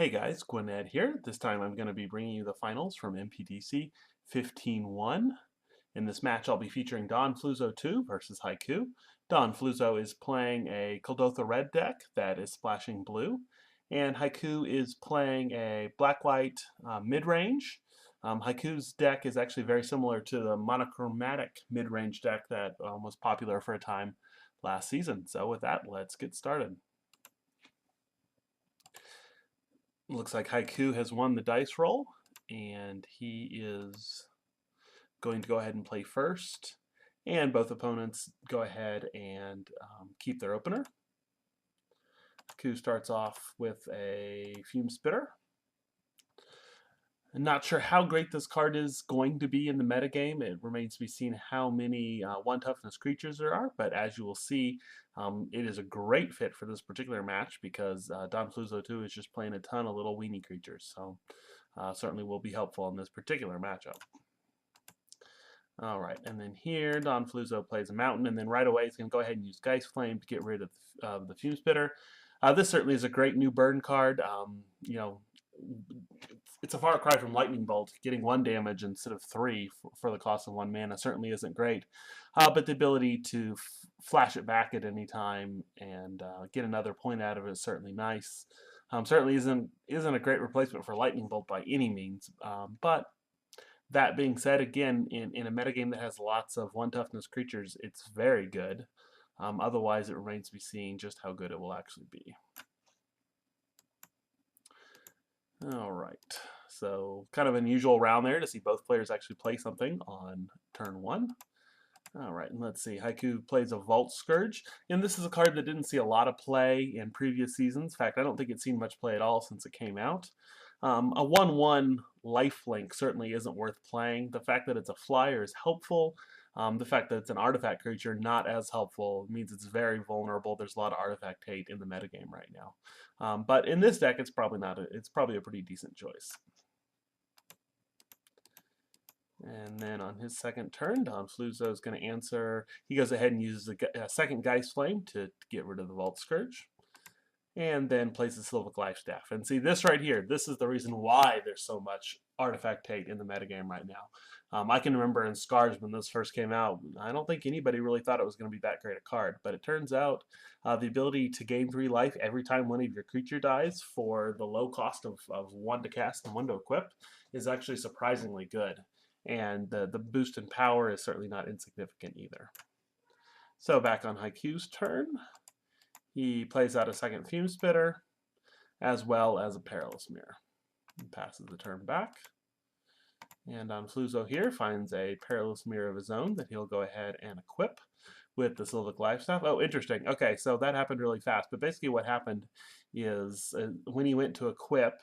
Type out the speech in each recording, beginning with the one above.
Hey guys, gwyned here. This time I'm going to be bringing you the finals from MPDC 15.01. In this match I'll be featuring Don Fluzzo 2 versus Hyku. Don Fluzzo is playing a Kuldotha red deck that is splashing blue, and Hyku is playing a black-white mid-range. Hyku's deck is actually very similar to the monochromatic mid-range deck that was popular for a time last season. So with that, let's get started. Looks like Hyku has won the dice roll, and he is going to go ahead and play first, and both opponents go ahead and keep their opener. Hyku starts off with a Fume Spitter. I'm not sure how great this card is going to be in the metagame. It remains to be seen how many 1 toughness creatures there are, but as you will see, it is a great fit for this particular match because Don Fluzzo 2 is just playing a ton of little weenie creatures, so certainly will be helpful in this particular matchup. Alright, and then here Don Fluzzo plays a mountain, and then right away he's going to go ahead and use Geist Flame to get rid of the Fume Spitter. This certainly is a great new burn card. You know, it's a far cry from Lightning Bolt. Getting 1 damage instead of 3 for the cost of 1 mana certainly isn't great. But the ability to flash it back at any time and get another point out of it is certainly nice. Certainly isn't a great replacement for Lightning Bolt by any means. But that being said, again, in a metagame that has lots of 1 toughness creatures, it's very good. Otherwise, it remains to be seen just how good it will actually be. Alright, so kind of an unusual round there to see both players actually play something on turn 1. Alright, and let's see, Hyku plays a Vault Scourge, and this is a card that didn't see a lot of play in previous seasons. In fact, I don't think it's seen much play at all since it came out. A 1/1 lifelink certainly isn't worth playing. The fact that it's a flyer is helpful. The fact that it's an artifact creature, not as helpful. It means it's very vulnerable. There's a lot of artifact hate in the metagame right now. But in this deck, it's probably not. It's probably a pretty decent choice. And then on his second turn, Don Fluzzo is going to answer. He goes ahead and uses a second Geist Flame to get rid of the Vault Scourge, and then plays the Sylvic Lifestaff. And see, this right here, this is the reason why there's so much artifact hate in the metagame right now. I can remember in Scars when this first came out, I don't think anybody really thought it was going to be that great a card, but it turns out the ability to gain 3 life every time one of your creature dies for the low cost of 1 to cast and 1 to equip is actually surprisingly good. And the boost in power is certainly not insignificant either. So back on Hyku's turn, he plays out a second Fume Spitter, as well as a Perilous Mirror. He passes the turn back. And Don Fluzzo here finds a Perilous Mirror of his own that he'll go ahead and equip with the Sylvic Lifestaff. Oh, interesting. Okay, so that happened really fast. But basically what happened is when he went to equip,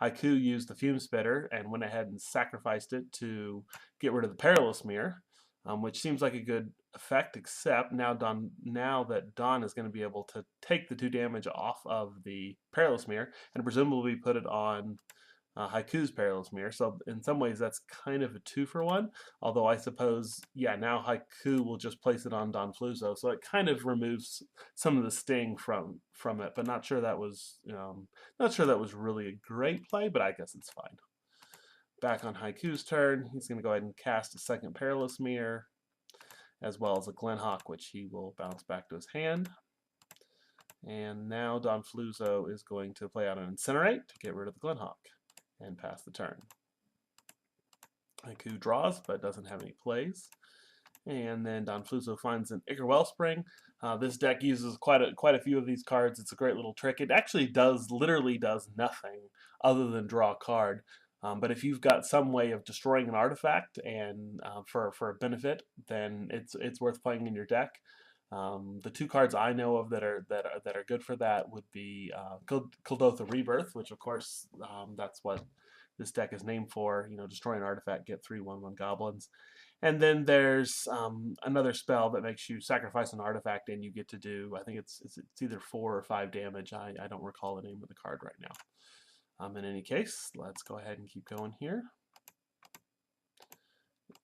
Hyku used the Fume Spitter and went ahead and sacrificed it to get rid of the Perilous Mirror, which seems like a good effect, except now that Don is going to be able to take the 2 damage off of the Perilous Mirror and presumably put it on Hyku's Perilous Mirror. So in some ways that's kind of a 2-for-1, although I suppose, yeah, now Hyku will just place it on Don Fluzzo, so it kind of removes some of the sting from it, but not sure that was really a great play, but I guess it's fine. Back on Hyku's turn, he's going to go ahead and cast a second Perilous Mirror, as well as a Glenhawk, which he will bounce back to his hand. And now Don Fluzzo is going to play out an Incinerate to get rid of the Glenhawk and pass the turn. Hyku draws, but doesn't have any plays. And then Don Fluzzo finds an Ichor Wellspring. This deck uses quite a few of these cards. It's a great little trick. It actually literally does nothing other than draw a card. But if you've got some way of destroying an artifact and for a benefit, then it's worth playing in your deck. The 2 cards I know of that are good for that would be Kuldotha Rebirth, which of course that's what this deck is named for. You know, destroy an artifact, get 3/1/1 goblins. And then there's another spell that makes you sacrifice an artifact and you get to do, I think it's either 4 or 5 damage. I don't recall the name of the card right now. In any case, let's go ahead and keep going here.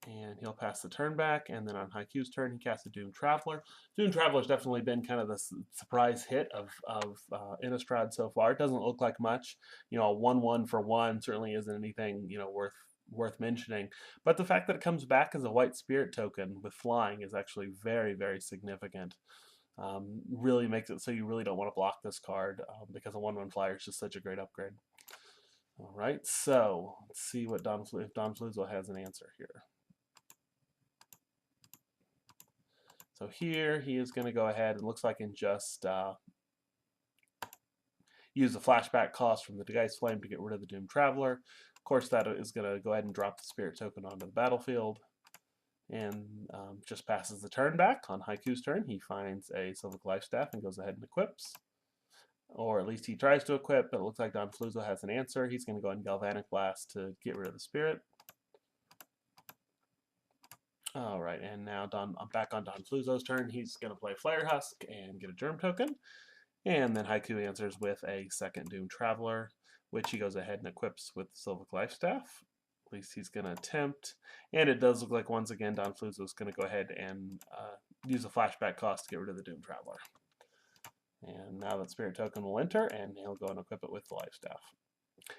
And he'll pass the turn back, and then on Hyku's turn, he casts a Doom Traveler. Doom Traveler's definitely been kind of the surprise hit of Innistrad so far. It doesn't look like much. You know, a 1/1 for 1 certainly isn't anything, you know, worth mentioning. But the fact that it comes back as a white spirit token with flying is actually very, very significant. Really makes it so you really don't want to block this card because a 1/1 flyer is just such a great upgrade. All right, so let's see what if Don Fluzzo has an answer here. So here he is going to go ahead and looks like and just use the flashback cost from the Geist Flame to get rid of the Doom Traveler. Of course, that is going to go ahead and drop the Spirit Token onto the battlefield. And just passes the turn back. On Hyku's turn, he finds a Sylvic Life Staff and goes ahead and equips. Or at least he tries to equip, but it looks like Don Fluzzo has an answer. He's going to go ahead and Galvanic Blast to get rid of the Spirit. All right, and now I'm back on Don Fluzzo's turn. He's going to play Flare Husk and get a Germ Token. And then Hyku answers with a second Doom Traveler, which he goes ahead and equips with Sylvic Life Staff. At least he's going to attempt. And it does look like, once again, Don Fluzzo is going to go ahead and use a flashback cost to get rid of the Doom Traveler. And now that Spirit Token will enter, and he'll go and equip it with the Life Staff.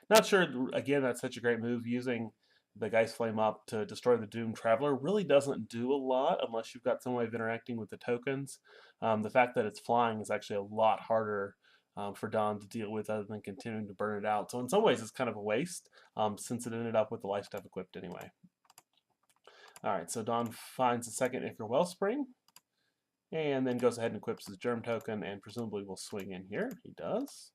Not sure, again, that's such a great move. Using the Geist Flame up to destroy the Doom Traveler really doesn't do a lot unless you've got some way of interacting with the tokens. The fact that it's flying is actually a lot harder for Don to deal with other than continuing to burn it out. So in some ways it's kind of a waste since it ended up with the Life Staff equipped anyway. Alright, so Don finds the second Ichor Wellspring and then goes ahead and equips his Germ Token and presumably will swing in here. He does.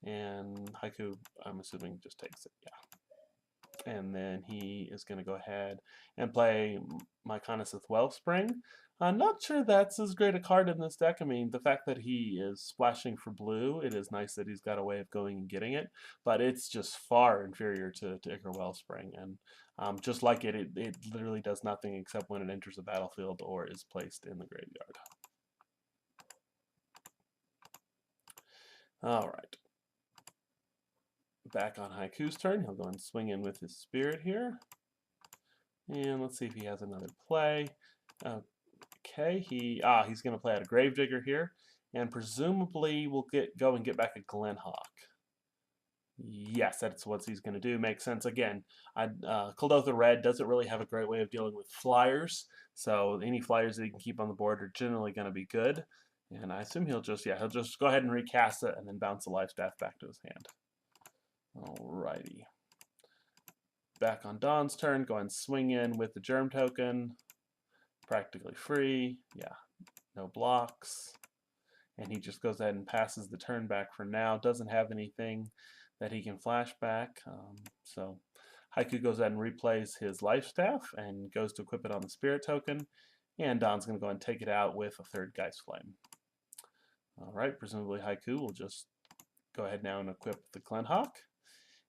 And Hyku, I'm assuming, just takes it. Yeah. And then he is going to go ahead and play Myconusith Wellspring. I'm not sure that's as great a card in this deck. I mean, the fact that he is splashing for blue, it is nice that he's got a way of going and getting it, but it's just far inferior to Ichor Wellspring. And just like it literally does nothing except when it enters the battlefield or is placed in the graveyard. All right. Back on Hyku's turn, he'll go and swing in with his Spirit here. And let's see if he has another play. Okay, he's going to play out a Gravedigger here, and presumably we'll go and get back a Glenhawk. Yes, that's what he's going to do. Makes sense. Again, Kuldotha Red doesn't really have a great way of dealing with flyers, so any flyers that he can keep on the board are generally going to be good. And I assume he'll just go ahead and recast it and then bounce the Life Staff back to his hand. Alrighty. Back on Don's turn, go and swing in with the Germ Token. Practically free. Yeah, no blocks. And he just goes ahead and passes the turn back for now. Doesn't have anything that he can flash back. So Hyku goes ahead and replays his Life Staff and goes to equip it on the Spirit Token. And Don's going to go and take it out with a third Geist Flame. Alright, presumably Hyku will just go ahead now and equip the Glenhawk.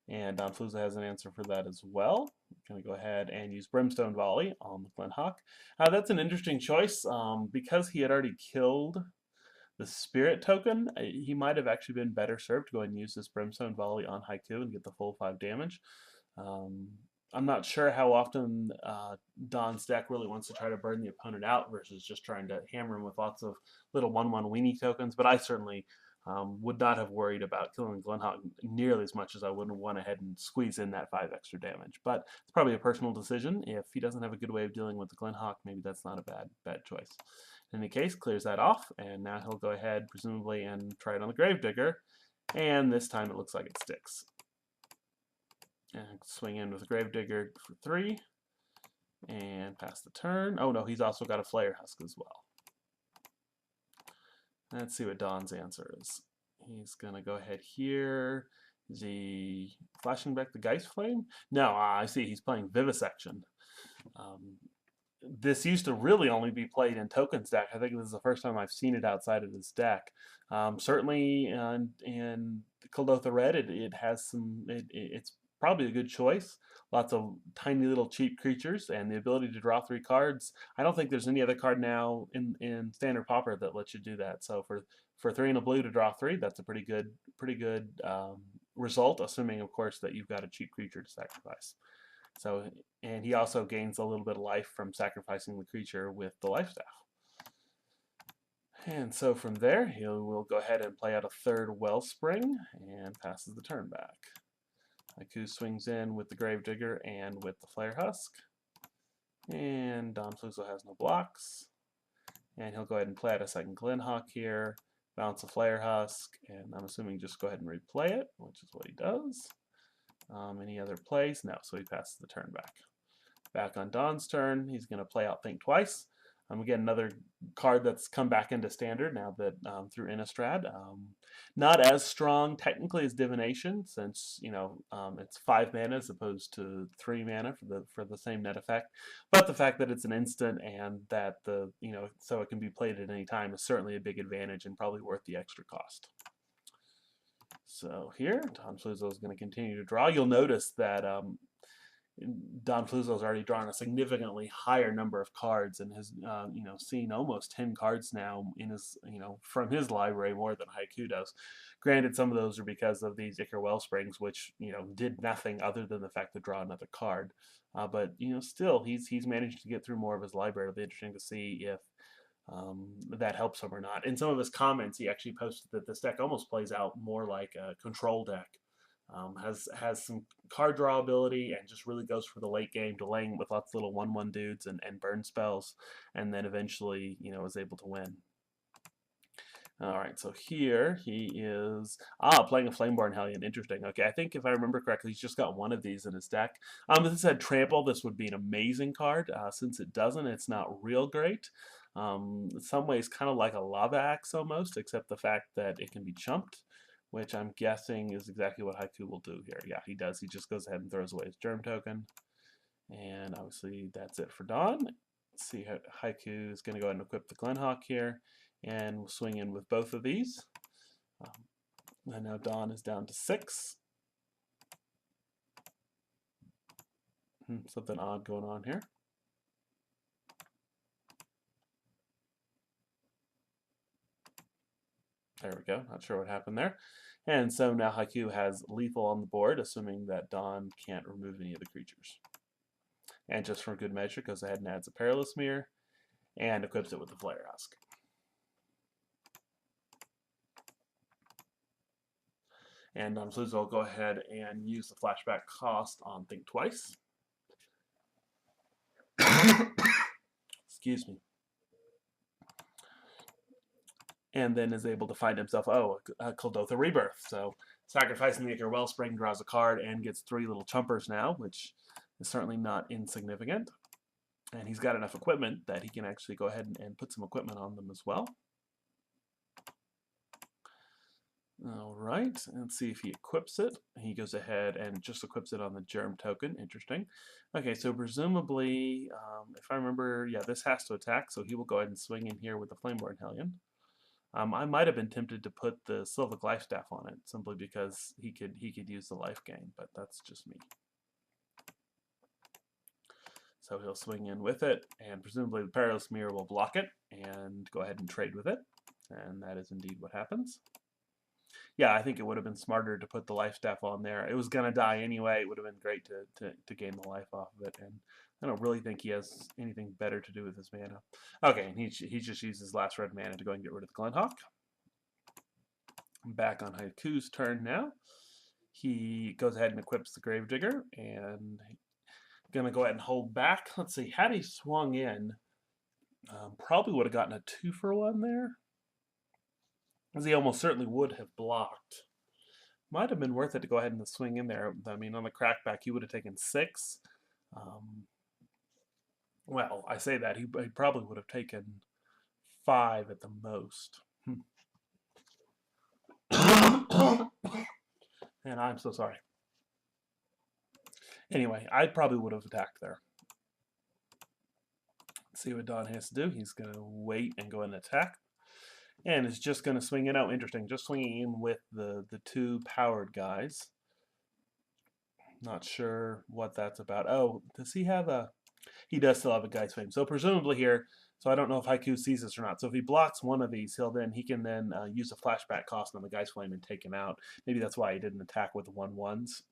And Don Fluzzo has an answer for that as well. I'm going to go ahead and use Brimstone Volley on the Glenhawk. That's an interesting choice. Because he had already killed the Spirit Token, he might have actually been better served to go ahead and use this Brimstone Volley on Hyku and get the full 5 damage. I'm not sure how often Don's deck really wants to try to burn the opponent out versus just trying to hammer him with lots of little 1/1 weenie tokens, but I certainly would not have worried about killing Glenhawk nearly as much as I would have went ahead and squeeze in that 5 extra damage. But it's probably a personal decision. If he doesn't have a good way of dealing with the Glenhawk, maybe that's not a bad choice. In any case, clears that off, and now he'll go ahead, presumably, and try it on the Gravedigger, and this time it looks like it sticks. And swing in with a Gravedigger for 3, and pass the turn. Oh no, he's also got a Flare Husk as well. Let's see what Don's answer is. He's going to go ahead here. Is he flashing back the Geist Flame? No, I see. He's playing Vivisection. This used to really only be played in Token's deck. I think this is the first time I've seen it outside of this deck. Certainly in Kuldotha Red, it has some. It's probably a good choice. Lots of tiny little cheap creatures and the ability to draw 3 cards. I don't think there's any other card now in Standard Pauper that lets you do that. So for 3 and a blue to draw 3, that's a pretty good result, assuming of course that you've got a cheap creature to sacrifice. So, and he also gains a little bit of life from sacrificing the creature with the life staff. And so from there, he will go ahead and play out a third Wellspring and passes the turn back. Hyku swings in with the Gravedigger and with the Flare Husk. And Don Fluzo has no blocks. And he'll go ahead and play out a second Glenhawk here, bounce a Flare Husk, and I'm assuming just go ahead and replay it, which is what he does. Any other plays? No, so he passes the turn back. Back on Don's turn, he's going to play out Think Twice. Again, another card that's come back into Standard now that through Innistrad. Not as strong technically as Divination, since it's 5 mana as opposed to 3 mana for the same net effect. But the fact that it's an instant and that so it can be played at any time is certainly a big advantage and probably worth the extra cost. So here, Don Fluzo is going to continue to draw. You'll notice that Don Fluzo has already drawn a significantly higher number of cards and has seen almost 10 cards now in his from his library, more than Hyku does. Granted, some of those are because of these Ichor Wellsprings, which did nothing other than the fact to draw another card. But still, he's managed to get through more of his library. It'll be interesting to see if that helps him or not. In some of his comments, he actually posted that this deck almost plays out more like a control deck. Has some card draw ability and just really goes for the late game, delaying with lots of little 1/1 dudes and burn spells, and then eventually is able to win. Alright, so here he is playing a Flameborn Hellion. Interesting. Okay, I think if I remember correctly, he's just got one of these in his deck. If this had Trample, this would be an amazing card. Since it doesn't, it's not real great. In some ways, kind of like a Lava Axe almost, except the fact that it can be chumped, which I'm guessing is exactly what Hyku will do here. Yeah, he does. He just goes ahead and throws away his Germ Token. And obviously that's it for Don. Let's see how Hyku is going to go ahead and equip the Glenhawk here. And we'll swing in with both of these. And now Don is down to 6. Something odd going on here. There we go. Not sure what happened there. And so now Hyku has lethal on the board, assuming that Don can't remove any of the creatures. And just for good measure, goes ahead and adds a Perilous Mirror and equips it with the Flare Husk. And Don Fluzo will go ahead and use the flashback cost on Think Twice. Excuse me. And then is able to find himself, a Kuldotha Rebirth. So sacrificing the Ichor Wellspring, draws a card and gets 3 little chumpers now, which is certainly not insignificant. And he's got enough equipment that he can actually go ahead and put some equipment on them as well. All right, let's see if he equips it. He goes ahead and just equips it on the Germ Token. Interesting. Okay, so presumably, if I remember, yeah, this has to attack, so he will go ahead and swing in here with the Flameborn Hellion. I might have been tempted to put the Sylvic Life Staff on it, simply because he could use the life gain, but that's just me. So he'll swing in with it, and presumably the Perilous Mirror will block it, and go ahead and trade with it. And that is indeed what happens. Yeah, I think it would have been smarter to put the life staff on there. It was going to die anyway. It would have been great to gain the life off of it. And I don't really think he has anything better to do with his mana. Okay, and he just used his last red mana to go and get rid of the Glenhawk. Back on Hyku's turn now. He goes ahead and equips the Gravedigger. And going to go ahead and hold back. Let's see, had he swung in, probably would have gotten a 2-for-1 there. As he almost certainly would have blocked. Might have been worth it to go ahead and swing in there. I mean, on the crackback, he would have taken 6. Well, I say that. He probably would have taken 5 at the most. And I'm so sorry. Anyway, I probably would have attacked there. Let's see what Don has to do. He's going to wait and go and attack. And is just going to swing it out. Interesting. Just swinging in with the 2 powered guys. Not sure what that's about. Oh, does he have a... He does still have a Geist Flame. So presumably here, so I don't know if Hyku sees this or not. So if he blocks one of these, he can then use a flashback cost on the Geist Flame and take him out. Maybe that's why he didn't attack with the 1/1s.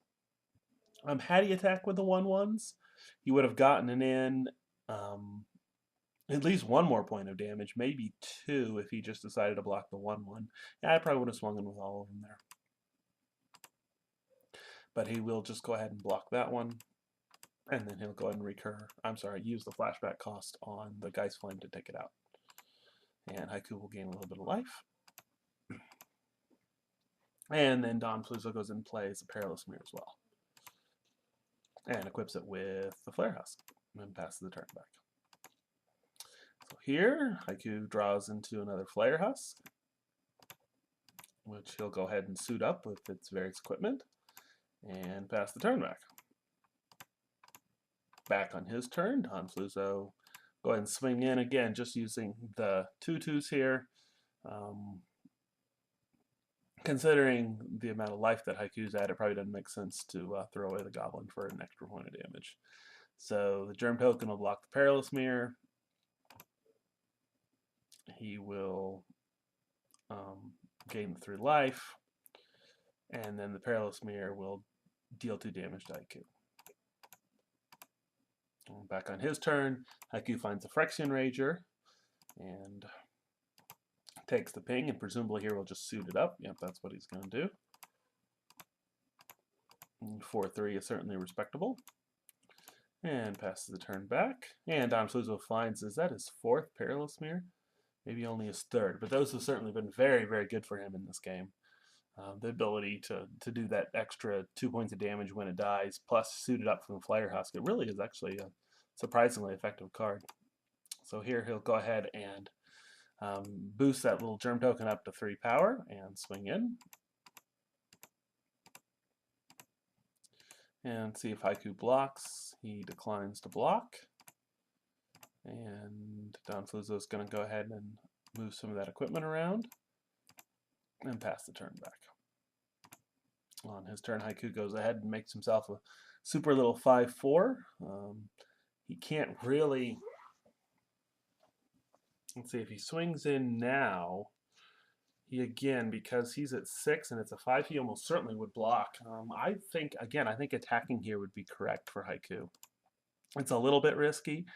Had he attacked with the 1/1s, he would have gotten in at least one more point of damage, maybe two if he just decided to block the 1/1. Yeah, I probably would have swung in with all of them there. But he will just go ahead and block that one, and then he'll go ahead and use the flashback cost on the Geist Flame to take it out. And Hyku will gain a little bit of life. And then Don Fluzo goes and plays a Perilous Mirror as well. And equips it with the Flare Husk and passes the turn back. So here, Hyku draws into another Flare Husk, which he'll go ahead and suit up with its various equipment and pass the turn back. Back on his turn, Don Fluzo go ahead and swing in again, just using the 2/2s here. Considering the amount of life that Hyku's at, it probably doesn't make sense to throw away the Goblin for an extra point of damage. So the Germ Token will block the Perilous Mirror. He will gain 3 life, and then the Perilous Mirror will deal 2 damage to Hyku. Back on his turn, Hyku finds a Phyrexian Rager and takes the ping, and presumably here we'll just suit it up. Yep, that's what he's going to do. 4/3 is certainly respectable. And passes the turn back. And Don Fluzo finds, is that his 4th Perilous Mirror? Maybe only his 3rd, but those have certainly been very, very good for him in this game. The ability to do that extra 2 points of damage when it dies, plus suit it up from the Flare Husk, it really is actually a surprisingly effective card. So here he'll go ahead and boost that little Germ Token up to 3 power and swing in. And see if Hyku blocks. He declines to block. And Don Fluzo is going to go ahead and move some of that equipment around and pass the turn back. On his turn, Hyku goes ahead and makes himself a super little 5/4. He can't really... Let's see, if he swings in now, he again, because he's at 6 and it's a 5, he almost certainly would block. I think attacking here would be correct for Hyku. It's a little bit risky,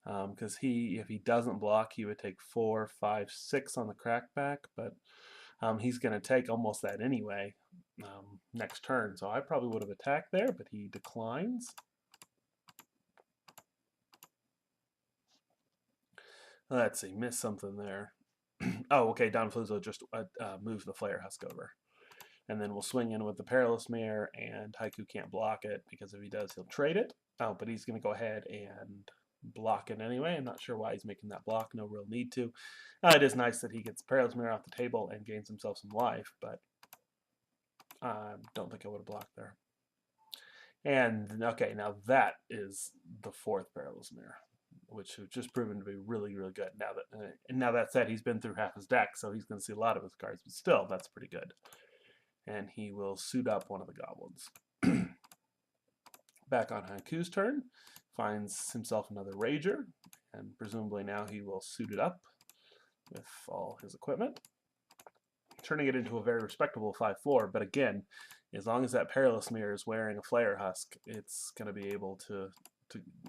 because if he doesn't block, he would take 4, 5, 6 on the crackback, but he's going to take almost that anyway next turn. So I probably would have attacked there, but he declines. Let's see, missed something there. Oh, okay, Don Fluzo just moves the Flare Husk over. And then we'll swing in with the Perilous Mirror, and Hyku can't block it, because if he does, he'll trade it. Oh, but he's going to go ahead and block it anyway. I'm not sure why he's making that block. No real need to. It is nice that he gets the Perilous Mirror off the table and gains himself some life, but I don't think I would have blocked there. And, okay, now that is the 4th Perilous Mirror, which has just proven to be really, really good. Now that said, he's been through half his deck, so he's going to see a lot of his cards, but still, that's pretty good. And he will suit up one of the Goblins. Back on Hyku's turn, finds himself another Rager, and presumably now he will suit it up with all his equipment, turning it into a very respectable 5/4. But again, as long as that Perilous Mirror is wearing a Flare Husk, it's going to be able to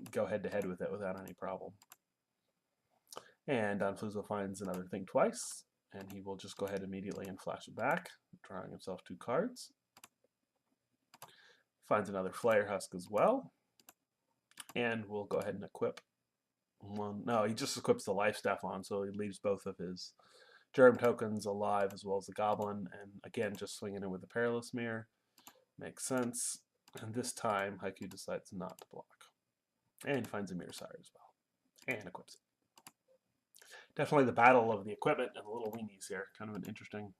go head-to-head with it without any problem. And Don Fluzo finds another thing twice, and he will just go ahead immediately and flash it back, drawing himself 2 cards. Finds another Flare Husk as well, and we'll go ahead and equip one. No, he just equips the life staff on, so he leaves both of his Germ Tokens alive as well as the Goblin, and again, just swinging in with the Perilous Mirror. Makes sense. And this time, Hyku decides not to block. And finds a Mirror Sire as well, and equips it. Definitely the battle of the equipment and the little weenies here. Kind of an interesting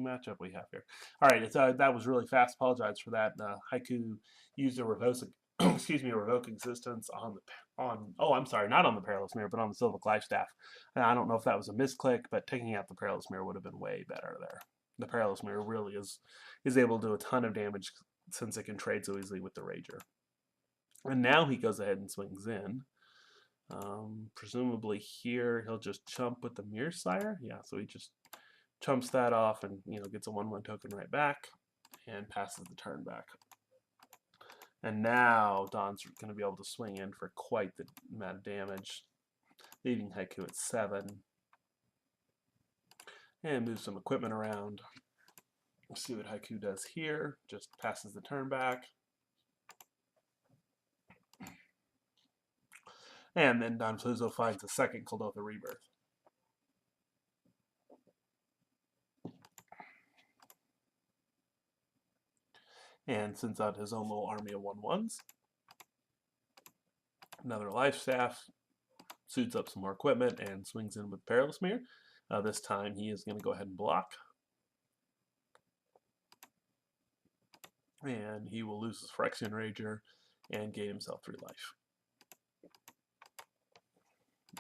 matchup we have here. All right, that was really fast. Apologize for that. Hyku used a revoke existence not on the Perilous Mirror, but on the Silver Life Staff. And I don't know if that was a misclick, but taking out the Perilous Mirror would have been way better there. The Perilous Mirror really is able to do a ton of damage since it can trade so easily with the Rager. And now he goes ahead and swings in. Presumably here he'll just chump with the Mirror Sire. Yeah, so he just chumps that off and gets a 1/1 token right back and passes the turn back. And now Don's going to be able to swing in for quite the amount of damage, leaving Hyku at 7. And move some equipment around. Let's see what Hyku does here. Just passes the turn back. And then Don Fluzzo finds a second Kuldotha Rebirth. And sends out his own little army of 1/1s. Another Life Staff. Suits up some more equipment and swings in with Perilous Mirror. This time he is going to go ahead and block. And he will lose his Phyrexian Rager and gain himself 3 life.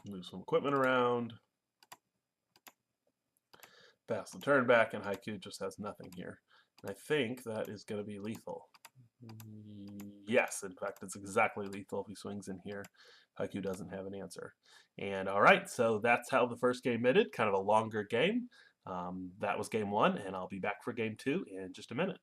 Move some equipment around. Pass the turn back, and Hyku just has nothing here. And I think that is going to be lethal. Yes, in fact, it's exactly lethal if he swings in here. Hyku doesn't have an answer. And all right, so that's how the first game ended. Kind of a longer game. That was game 1, and I'll be back for game 2 in just a minute.